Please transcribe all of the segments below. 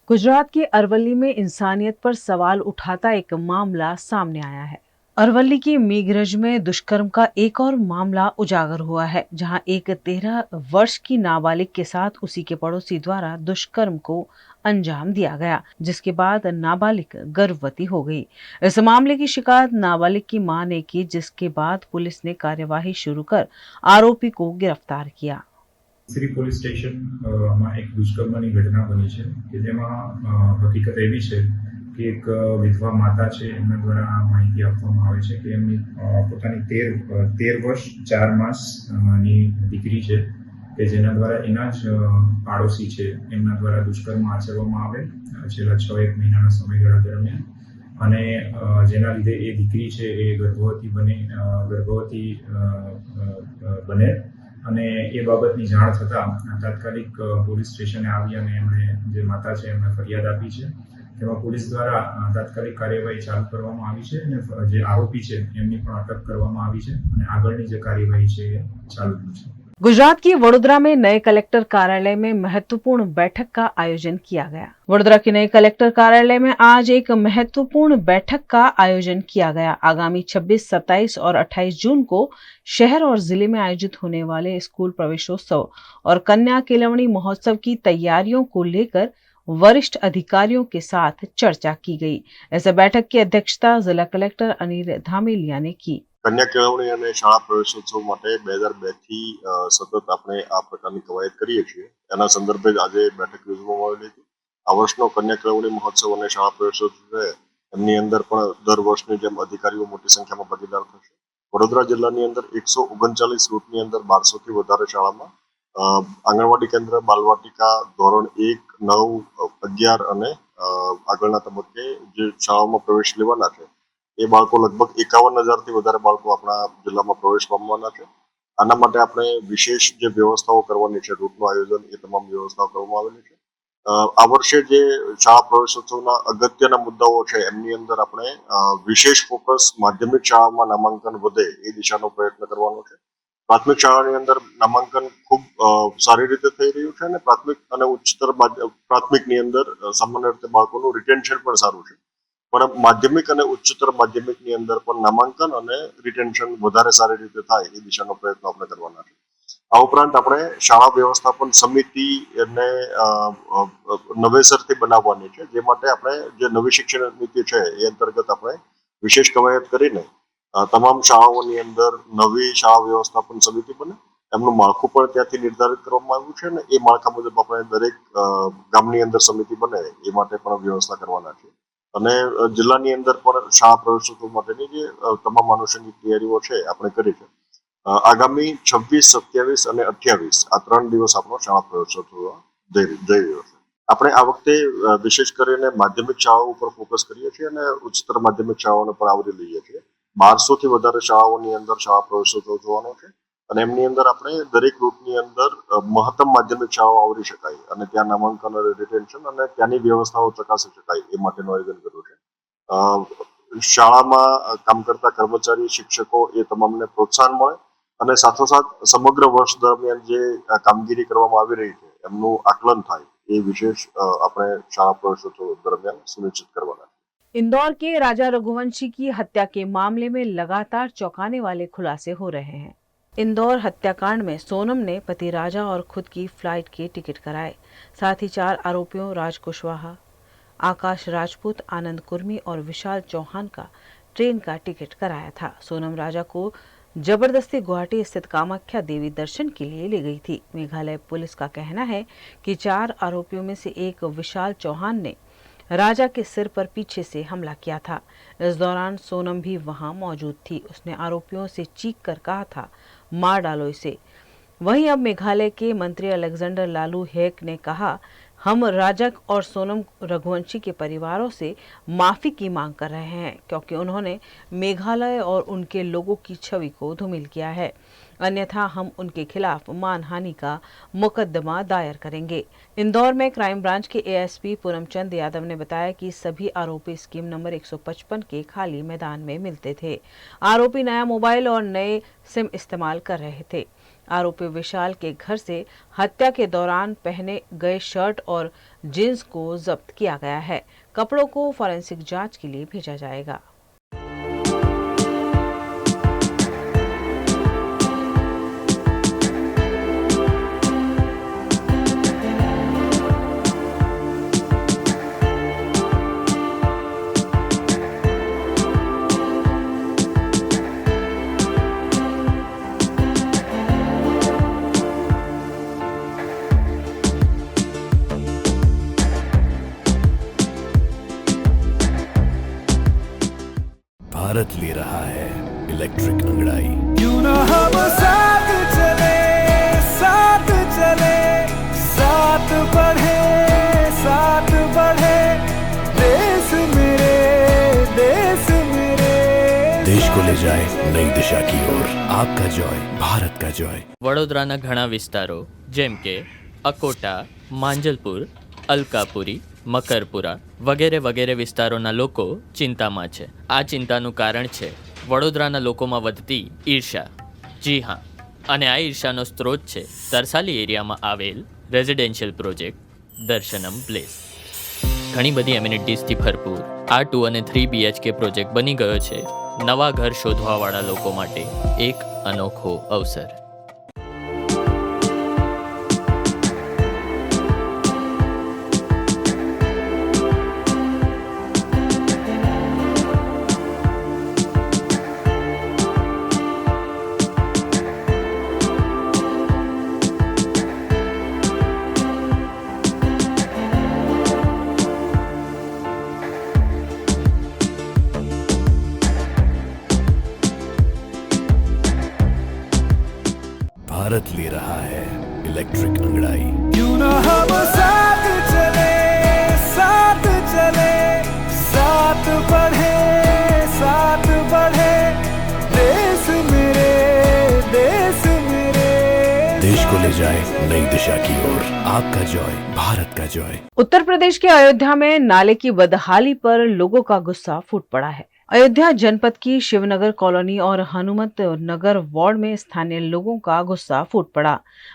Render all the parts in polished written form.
गुजरात के अरवली में इंसानियत पर सवाल उठाता एक मामला सामने आया है। अरवली की मेघरज में दुष्कर्म का एक और मामला उजागर हुआ है, जहां एक 13 वर्ष की नाबालिग के साथ उसी के पड़ोसी द्वारा दुष्कर्म को अंजाम दिया गया, जिसके बाद नाबालिग गर्भवती हो गई। इस मामले की शिकायत नाबालिग की मां ने की, जिसके बाद पुलिस ने कार्यवाही शुरू कर आरोपी को गिरफ्तार किया। श्री પોલીસ સ્ટેશનમાં એક દુષ્કર્મની ઘટના બની છે કે જેમાં હકીકત એવી છે કે એક વિધવા માતા છે એમના દ્વારા માહિતી આપવામાં આવે છે કે એમની પોતાની 13 વર્ષ 4 માસની દીકરી છે કે જેના દ્વારા એના જ પાડોશી છે એમના દ્વારા દુષ્કર્મ આચરવામાં આવે છેલ્લા 6-1 મહિનાના સમયગાળા દરમિયાન અને જેના લીધે એ દીકરી છે એ ગર્ભવતી બને અને એ બાબતની જાણ થતાં તાત્કાલિક પોલીસ સ્ટેશને આવી અને એમણે જે માતા છે એમણે ફરિયાદ આપી છે। તેમાં પોલીસ દ્વારા તાત્કાલિક કાર્યવાહી ચાલુ કરવામાં આવી છે અને જે આરોપી છે એમની પણ અટક કરવામાં આવી છે અને આગળની જે કાર્યવાહી છે એ ચાલુ છે। गुजरात की वडोदरा में नए कलेक्टर कार्यालय में महत्वपूर्ण बैठक का आयोजन किया गया। वडोदरा के नए कलेक्टर कार्यालय में आज एक महत्वपूर्ण बैठक का आयोजन किया गया। आगामी 26, 27 और 28 जून को शहर और जिले में आयोजित होने वाले स्कूल प्रवेशोत्सव और कन्या केलवणी महोत्सव की तैयारियों को लेकर वरिष्ठ अधिकारियों के साथ चर्चा की गई। इस बैठक की अध्यक्षता जिला कलेक्टर अनिल धामेलिया ने की। कन्या केळवणी અને શાળા પ્રવેશોત્સવ માટે 2002 થી સતત આપણે આ પ્રકારની કવાયત કરીએ છીએ। એના સંદર્ભે આજે બેઠક યોજવામાં આવેલી હતી। આ વર્ષનો કન્યા કેળવણી મહોત્સવ અને શાળા પ્રવેશોત્સવ છે એમની અંદર પણ દર વર્ષની જેમ અધિકારીઓ મોટી સંખ્યામાં ભાગીદાર થશે। વડોદરા જિલ્લાની અંદર 139 રૂટની અંદર 1200 થી વધારે શાળામાં આંગણવાડી કેન્દ્ર, બાલવાટિકા, ધોરણ 1, 9, 11 અને આગળના તબક્કે જે શાળાઓમાં પ્રવેશ લેવાના છે એ બાળકો લગભગ 51,000 થી વધારે બાળકો આપણા જિલ્લામાં પ્રવેશ પામવાના છે। આના માટે આપણે વિશેષ જે વ્યવસ્થાઓ કરવાની છે, રૂટનું આયોજન, એ તમામ વ્યવસ્થાઓ કરવામાં આવેલી છે। આ વર્ષે જે શાળા પ્રવેશોત્સવના અગત્યના મુદ્દાઓ છે એમની અંદર આપણે વિશેષ ફોકસ માધ્યમિક શાળામાં નામાંકન વધે એ દિશાનો પ્રયત્ન કરવાનો છે। પ્રાથમિક શાળાની અંદર નામાંકન ખૂબ સારી રીતે થઈ રહ્યું છે અને પ્રાથમિક અને ઉચ્ચતર પ્રાથમિકની અંદર સામાન્ય રીતે બાળકોનું રિટેન્શન પણ સારું છે, પણ માધ્યમિક અને ઉચ્ચતર માધ્યમિકની અંદર પણ નામાંકન અને રિટેન્શન વધારે સારી રીતે થાય એ દિશાનો પ્રયત્ન આપણે કરવાના છે। આ ઉપરાંત આપણે શાળા વ્યવસ્થાપન સમિતિને નવેસરથી બનાવવાની છે, જે માટે આપણે જે નવી શિક્ષણ નીતિ છે એ અંતર્ગત આપણે વિશેષ કવાયત કરીને તમામ શાળાઓની અંદર નવી શાળા વ્યવસ્થાપન સમિતિ બને, એમનું માળખું પણ ત્યાંથી નિર્ધારિત કરવામાં આવ્યું છે અને એ માળખા મુજબ આપણે દરેક ગામની અંદર સમિતિ બને એ માટે પણ વ્યવસ્થા કરવાના છે। અને જિલ્લાની અંદર પણ શાળા પ્રવેશોત્સવ માટેની જે તમામ આનુષંગિક તૈયારીઓ છે આપણે કરી છે। આગામી 26, 27 અને 28 આ 3 દિવસ આપણો શાળા પ્રવેશોત્સવ જઈ રહ્યો છે। આપણે આ વખતે વિશેષ કરીને માધ્યમિક શાળાઓ ઉપર ફોકસ કરીએ છીએ અને ઉચ્ચતર માધ્યમિક શાળાઓને પણ આવરી લઈએ છીએ। 1200 થી વધારે શાળાઓની અંદર શાળા પ્રવેશોત્સવ જોવાનો છે અને એમની અંદર આપણે દરેક રૂટની અંદર મહત્તમ માધ્યમિક શાળાઓ આવરી શકાય અને ત્યાં નામાંકન અને રિટેન્શન અને ત્યાંની વ્યવસ્થાઓ ચકાસી શકાય એ માટેનું આયોજન કર્યું છે। શાળામાં કામ કરતા કર્મચારી, શિક્ષકો એ તમામને પ્રોત્સાહન મળે અને સાથોસાથ સમગ્ર વર્ષ દરમિયાન જે કામગીરી કરવામાં આવી રહી છે એમનું આકલન થાય એ વિશેષ આપણે શાળા प्रवेशोत्सव दरमियान सुनिश्चित करवाना है। इंदौर के राजा रघुवंशी की हत्या के मामले में लगातार चौंकाने वाले खुलासे हो रहे हैं। इंदौर हत्याकांड में सोनम ने पति राजा और खुद की फ्लाइट के टिकट कराए। साथ ही 4 आरोपियों राज कुशवाहा, आकाश राजपूत, आनंद कुर्मी और विशाल चौहान का ट्रेन का टिकट कराया था। सोनम राजा को जबरदस्ती गुवाहाटी स्थित कामाख्या देवी दर्शन के लिए ले गई थी। मेघालय पुलिस का कहना है कि 4 आरोपियों में से एक विशाल चौहान ने राजा के सिर पर पीछे से हमला किया था। इस दौरान सोनम भी वहां मौजूद थी। उसने आरोपियों से चीख कर कहा था, मार डालो इसे। वहीं अब मेघालय के मंत्री अलेक्जेंडर लालू हेक ने कहा, हम राजा और सोनम रघुवंशी के परिवारों से माफी की मांग कर रहे हैं, क्योंकि उन्होंने मेघालय और उनके लोगों की छवि को धूमिल किया है। अन्यथा हम उनके खिलाफ मानहानि का मुकदमा दायर करेंगे। इंदौर में क्राइम ब्रांच के एएसपी पूनमचंद यादव ने बताया कि सभी आरोपी स्कीम नंबर 155 के खाली मैदान में मिलते थे। आरोपी नया मोबाइल और नए सिम इस्तेमाल कर रहे थे। आरोपी विशाल के घर से हत्या के दौरान पहने गए शर्ट और जींस को जब्त किया गया है। कपड़ों को फॉरेंसिक जांच के लिए भेजा जाएगा। भारत ले रहा है इलेक्ट्रिक अंगड़ाई। क्यों ना हम साथ चले, साथ चले, साथ बढ़े, साथ बढ़े, देश मेरे, देश मेरे। देश को ले जाए नई दिशा की ओर। आपका जॉय, भारत का जॉय। વડોદરાના ઘણા વિસ્તારો જેમ કે અકોટા, માંજલપુર, અલકાપુરી, મકરપુરા વગેરે વગેરે વિસ્તારોના લોકો ચિંતામાં છે। આ ચિંતાનું કારણ છે વડોદરાના લોકોમાં વધતી ઈર્ષા। જી હા, અને આ ઈર્ષાનો સ્ત્રોત છે તરસાલી એરિયામાં આવેલ રેઝિડેન્શિયલ પ્રોજેક્ટ દર્શનમ પ્લેસ। ઘણી બધી એમિનિટીઝથી ભરપૂર આ 2 અને 3 BHK પ્રોજેક્ટ બની ગયો છે નવા ઘર શોધવાવાળા લોકો માટે એક અનોખો અવસર। भारत ले रहा है इलेक्ट्रिक अंगड़ाई। क्यों ना हम साथ चले, साथ चले, साथ बढ़े, साथ बढ़े, देश मेरे, देश मेरे। देश को ले जाए नई दिशा की ओर। आपका जॉय, भारत का जॉय। उत्तर प्रदेश के अयोध्या में नाले की बदहाली पर लोगों का गुस्सा फूट पड़ा है। अयोध्या जनपद की शिवनगर कॉलोनी और हनुमत नगर वार्ड में स्थानीय लोगों का गुस्सा फूट पड़ा।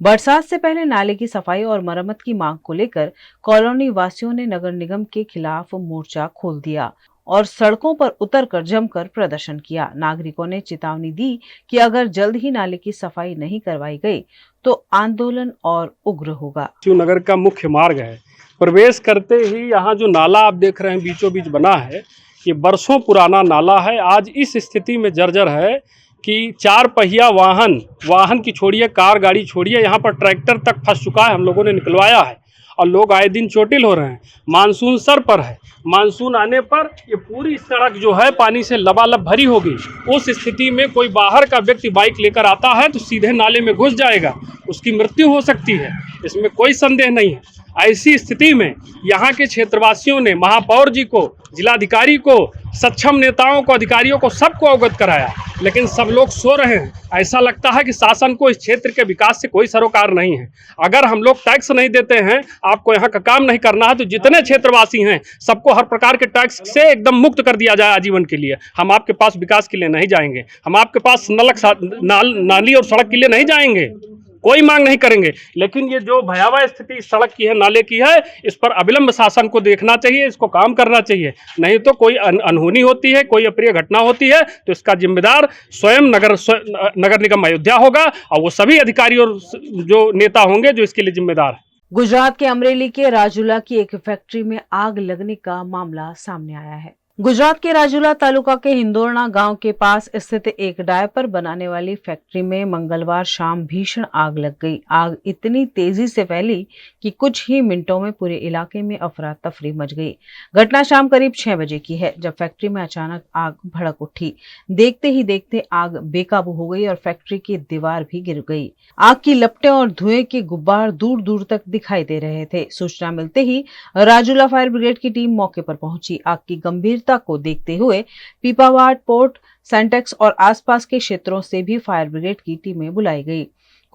बरसात से पहले नाले की सफाई और मरम्मत की मांग को लेकर कॉलोनी वासियों ने नगर निगम के खिलाफ मोर्चा खोल दिया और सड़कों पर उतरकर जमकर प्रदर्शन किया। नागरिकों ने चेतावनी दी कि अगर जल्द ही नाले की सफाई नहीं करवाई गई तो आंदोलन और उग्र होगा। शिवनगर का मुख्य मार्ग है। प्रवेश करते ही यहाँ जो नाला आप देख रहे हैं बीचों बीच बना है, ये बरसों पुराना नाला है। आज इस स्थिति में जर्जर है कि 4 पहिया वाहन की छोड़िए, कार गाड़ी छोड़िए, यहाँ पर ट्रैक्टर तक फंस चुका है। हम लोगों ने निकलवाया है और लोग आए दिन चोटिल हो रहे हैं। मानसून सर पर है, मानसून आने पर ये पूरी सड़क जो है पानी से लबालब भरी होगी। उस स्थिति में कोई बाहर का व्यक्ति बाइक लेकर आता है तो सीधे नाले में घुस जाएगा, उसकी मृत्यु हो सकती है, इसमें कोई संदेह नहीं है। ऐसी स्थिति में यहाँ के क्षेत्रवासियों ने महापौर जी को, जिलाधिकारी को, सक्षम नेताओं को, अधिकारियों को, सबको अवगत कराया, लेकिन सब लोग सो रहे हैं। ऐसा लगता है कि शासन को इस क्षेत्र के विकास से कोई सरोकार नहीं है। अगर हम लोग टैक्स नहीं देते हैं, आपको यहाँ का काम नहीं करना है, तो जितने क्षेत्रवासी हैं सबको हर प्रकार के टैक्स से एकदम मुक्त कर दिया जाए आजीवन के लिए। हम आपके पास विकास के लिए नहीं जाएंगे, हम आपके पास नाली और सड़क के लिए नहीं जाएंगे, कोई मांग नहीं करेंगे। लेकिन ये जो भयावह स्थिति सड़क की है, नाले की है, इस पर अविलंब शासन को देखना चाहिए, इसको काम करना चाहिए। नहीं तो कोई अनहोनी होती है, कोई अप्रिय घटना होती है तो इसका जिम्मेदार स्वयं नगर निगम अयोध्या होगा और वो सभी अधिकारी और जो नेता होंगे जो इसके लिए जिम्मेदार है। गुजरात के अमरेली के राजूला की एक फैक्ट्री में आग लगने का मामला सामने आया है। गुजरात के राजूला तालुका के हिंदोरना गांव के पास स्थित एक डायपर बनाने वाली फैक्ट्री में मंगलवार शाम भीषण आग लग गई। आग इतनी तेजी से फैली कि कुछ ही मिनटों में पूरे इलाके में अफरा तफरी मच गई। घटना शाम करीब 6 बजे की है, जब फैक्ट्री में अचानक आग भड़क उठी। देखते ही देखते आग बेकाबू हो गई और फैक्ट्री की दीवार भी गिर गई। आग की लपटें और धुएं के गुब्बार दूर दूर तक दिखाई दे रहे थे। सूचना मिलते ही राजूला फायर ब्रिगेड की टीम मौके पर पहुंची। आग की गंभीरता को देखते हुए पीपावाड़, पोर्ट, सेंटेक्स और आसपास के क्षेत्रों से भी फायर ब्रिगेड की टीमें बुलाई गई।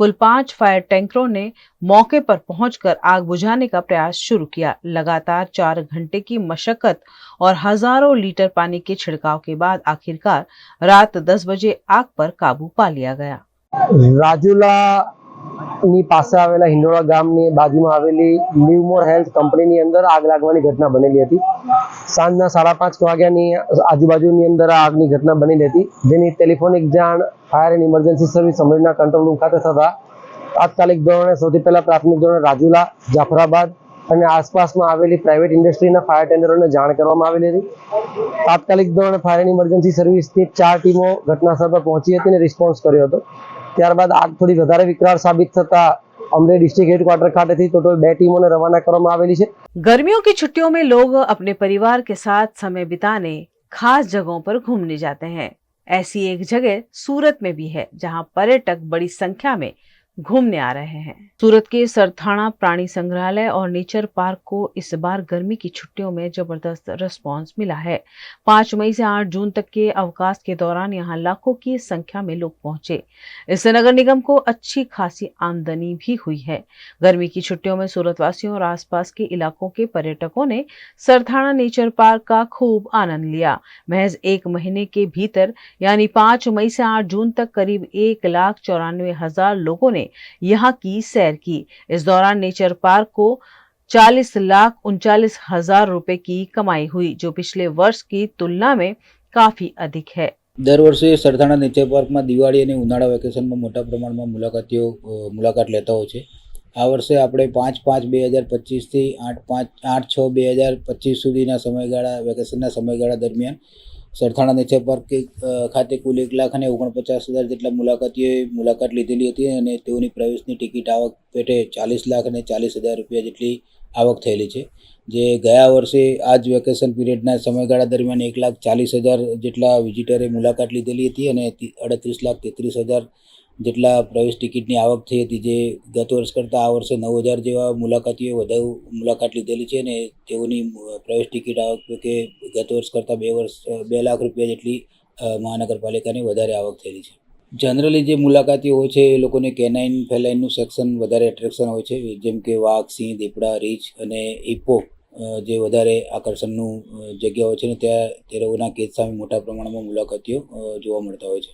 कुल 5 फायर टैंकरों ने मौके पर पहुंचकर आग बुझाने का प्रयास शुरू किया। लगातार 4 घंटे की मशक्कत और हजारों लीटर पानी के छिड़काव के बाद आखिरकार रात 10 बजे आग पर काबू पा लिया गया। રાજુલાની પાસે આવેલા હિંડોળા ગામની બાજુમાં આવેલી લીવમોર હેલ્થ કંપનીની અંદર આગ લાગવાની ઘટના બનેલી હતી. સાંજના 5:30 વાગ્યાની આજુબાજુની અંદર આ આગની ઘટના બનેલી હતી, જેની ટેલિફોનિક જાણ ફાયર એન્ડ ઇમરજન્સી સર્વિસ અમરેલીના કંટ્રોલ રૂમ ખાતે થતા તાત્કાલિક ધોરણે સૌથી પહેલા પ્રાથમિક ધોરણે રાજુલા, જાફરાબાદ અને આસપાસમાં આવેલી પ્રાઇવેટ ઇન્ડસ્ટ્રીના ફાયર ટેન્ડરોને જાણ કરવામાં આવેલી હતી. તાત્કાલિક ધોરણે ફાયર એન્ડ ઇમરજન્સી સર્વિસની 4 ટીમો ઘટનાસ્થળ પર પહોંચી હતી અને રિસ્પોન્સ કર્યો હતો. ત્યારબાદ આગ થોડી વધારે વિકરાળ સાબિત થતા अमरेली डिस्ट्रिक्ट हेडक्वार्टर खाते थी टोटल 2 टीमों ने रवाना करवामां आवेली छे। गर्मियों की छुट्टियों में लोग अपने परिवार के साथ समय बिताने खास जगहों पर घूमने जाते हैं। ऐसी एक जगह सूरत में भी है, जहां पर्यटक बड़ी संख्या में घूमने आ रहे हैं। सूरत के सरथाणा प्राणी संग्रहालय और नेचर पार्क को इस बार गर्मी की छुट्टियों में जबरदस्त रिस्पांस मिला है। 5 मई से 8 जून तक के अवकाश के दौरान यहाँ लाखों की संख्या में लोग पहुंचे। इससे नगर निगम को अच्छी खासी आमदनी भी हुई है। गर्मी की छुट्टियों में सूरत वासियों और आसपास के इलाकों के पर्यटकों ने सरथाणा नेचर पार्क का खूब आनंद लिया। महज 1 महीने के भीतर यानी 5 मई से 8 जून तक करीब 1,94,000 लोगों ने यहाँ की सैर की। इस दौरान नेचर पार्क को 40,39,000 रुपए की कमाई हुई, जो पिछले वर्ष की तुलना में काफी अधिक है। દર વર્ષે સરથાણા નેચર પાર્કમાં દિવાળી અને ઉનાળા વેકેશનમાં મોટા પ્રમાણમાં મુલાકાતીઓ મુલાકાત લેતા હોય છે. આ વર્ષે આપણે 5/5/2025થી 8/6/2025 સુધીના સમયગાળા વેકેશનના સમયગાળા દરમિયાન સરથાણા નેચર પાર્ક ખાતે કુલ 1,49,000 જેટલા મુલાકાતીઓએ મુલાકાત લીધેલી હતી અને તેઓની પ્રવેશની ટિકિટ આવક પેટે 40,40,000 રૂપિયા જેટલી આવક થયેલી છે, જે ગયા વર્ષે આ જ વેકેશન પીરિયડના સમયગાળા દરમિયાન 1,40,000 જેટલા વિઝિટરે મુલાકાત લીધેલી હતી અને 38,33,000 જેટલા પ્રવેશ ટિકિટની આવક થઈ હતી, જે ગત વર્ષ કરતાં આ વર્ષે 9,000 જેવા મુલાકાતીઓએ વધુ મુલાકાત લીધેલી છે અને તેઓની પ્રવેશ ટિકિટ આવક કે ગત વર્ષ કરતાં 2 લાખ રૂપિયા જેટલી મહાનગરપાલિકાની વધારે આવક થયેલી છે. જનરલી જે મુલાકાતીઓ હોય છે એ લોકોને કેનાઇન ફેલાઇનનું સેક્શન વધારે એટ્રેક્શન હોય છે, જેમ કે વાઘ, સિંહ, દીપડા, રીંછ અને હિપ્પો જે વધારે આકર્ષણનું જગ્યા હોય છે ને ત્યાં તે લોકોના કેદ સામે મોટા પ્રમાણમાં મુલાકાતીઓ જોવા મળતા હોય છે.